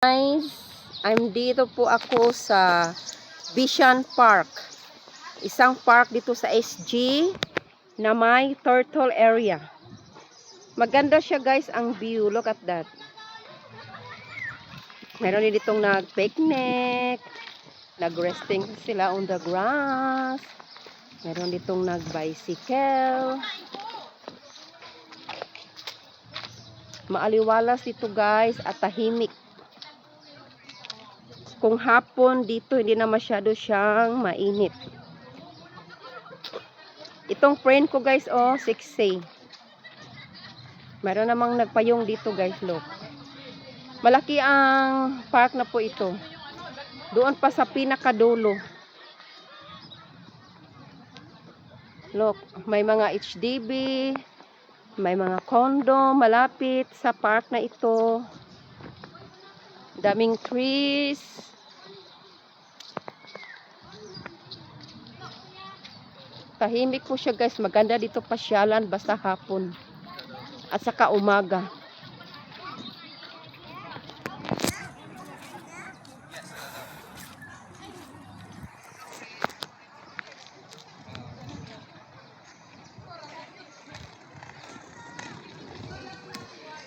Guys, dito po ako sa Bishan Park. Isang park dito sa SG na may turtle area. Maganda siya guys ang view. Look at that. Meron din ditong nag-picnic. Nag-resting sila on the grass. Meron ditong nag-bicycle. Maaliwalas dito guys at tahimik. Kung hapon dito hindi na masyado siyang mainit. Itong friend ko guys, oh, 6A. Meron namang nagpayong dito guys, look. Malaki ang park na po ito. Doon pa sa pinakadulo. Look, may mga HDB, may mga condo malapit sa park na ito. Daming trees. Tahimik po siya guys. Maganda dito pasyalan basta hapon. At saka umaga.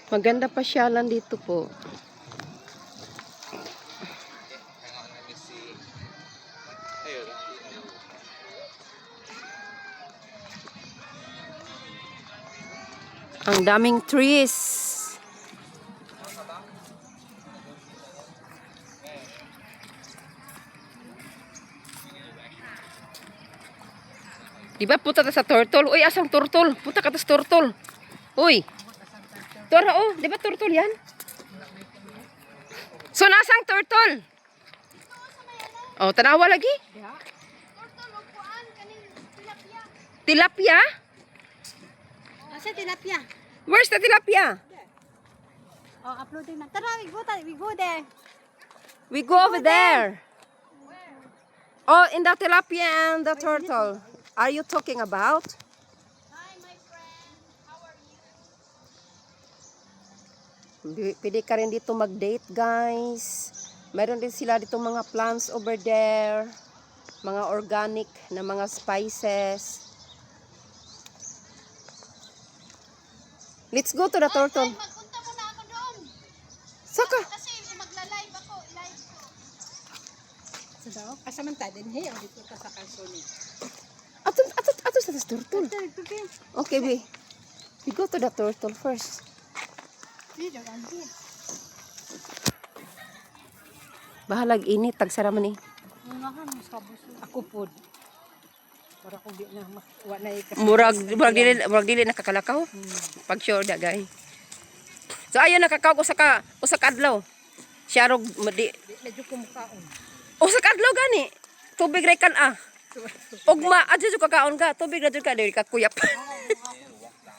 Maganda pasyalan dito po. Ang daming trees. Diba punta ta sa turtle? Uy, asang turtle? Punta ka ta sa turtle. Uy. Tara, oh. Diba turtle yan? So, nasang turtle? Oh, tanawa lagi? Tilapia? Asa tilapia? Where's the tilapia? Oh, uploading na. Tara, we go there. We go over there. Oh, in the tilapia and the turtle. Are you talking about? Hi, my friend. How are you? Pwede ka rin dito mag-date, guys. Meron din sila dito mga plants over there. Mga organic na mga spices. Let's go to the turtle. Magpunta muna ako doon. Saka. Kasi magla-live ako. Live ko. Sa daw? Asa man ta din he? O dito ka sa kalsoni. Ato sa turtle. Okay, we go to the turtle first. Bahalag init, tagsara man eh. Ako po. Para kung di na makuha na Murag dili nakakalakaw. Pag sure da guy. So ayo nakakaw ko sa kadlaw. Siya rog di medyo kumukaon. sa kadlaw gani. Tubig ra kan ah. Ugma adto jud kakaon ka. Tubig ra jud ka dili ka kuyap.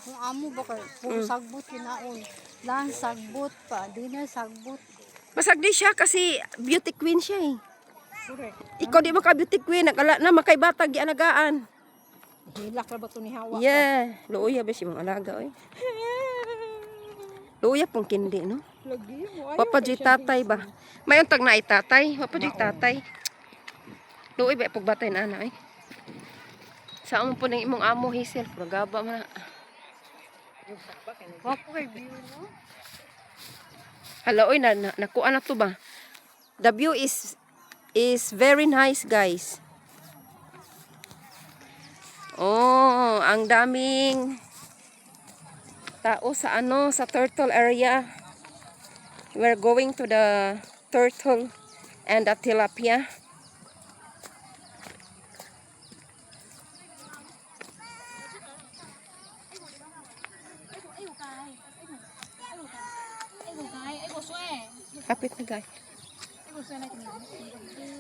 Kung amo ba kay puro sagbot kinaon. Lang sagbot pa, dinner sagbot. Masag di siya kasi beauty queen siya eh. Correct. Ikaw di ba ka beauty queen? Nagala na makay batag gianagaan. Hilak ra ba to ni Hawa? Yeah, luuya ba si mong alaga oy. Luuya pong kindi no. Lagi mo. Papa di tatay ba? May untag na itatay. Papa di tatay. Luoy ba pag batay na ana eh. Sa amo po ng imong amo Hazel, prograba man. Wapo kay view no? Hala oy nakuha na to ba? The view is very nice guys. Oh, ang daming tao sa sa turtle area. We're going to the turtle and the tilapia. Kapit na guys.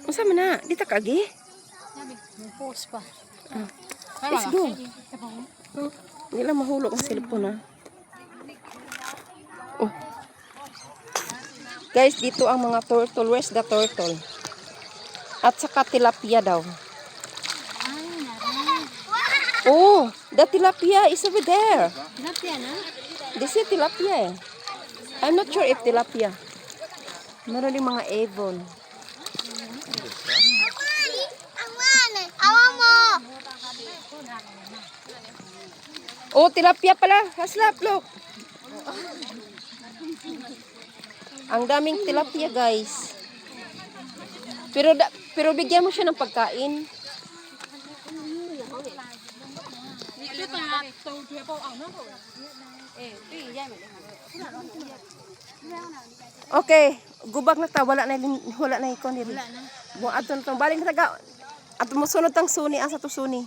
Unsa man na? Dita ka agi? May post pa. Let's go. Hindi lang mahulog ang cellphone ha. Oh. Guys, dito ang mga turtle. Where's the turtle? At saka tilapia daw. Oh, the tilapia is over there. Tilapia na? This is tilapia eh. I'm not sure if tilapia. Meron din mga Avon. Oh, tilapia pala. Haslap, look. Ang daming tilapia, guys. Pero bigyan mo siya ng pagkain. Okay, gubak na ta, wala na ikon diri. Wala na. Mo aton tong balik na taga. At mo sunod tang suni asa to suni.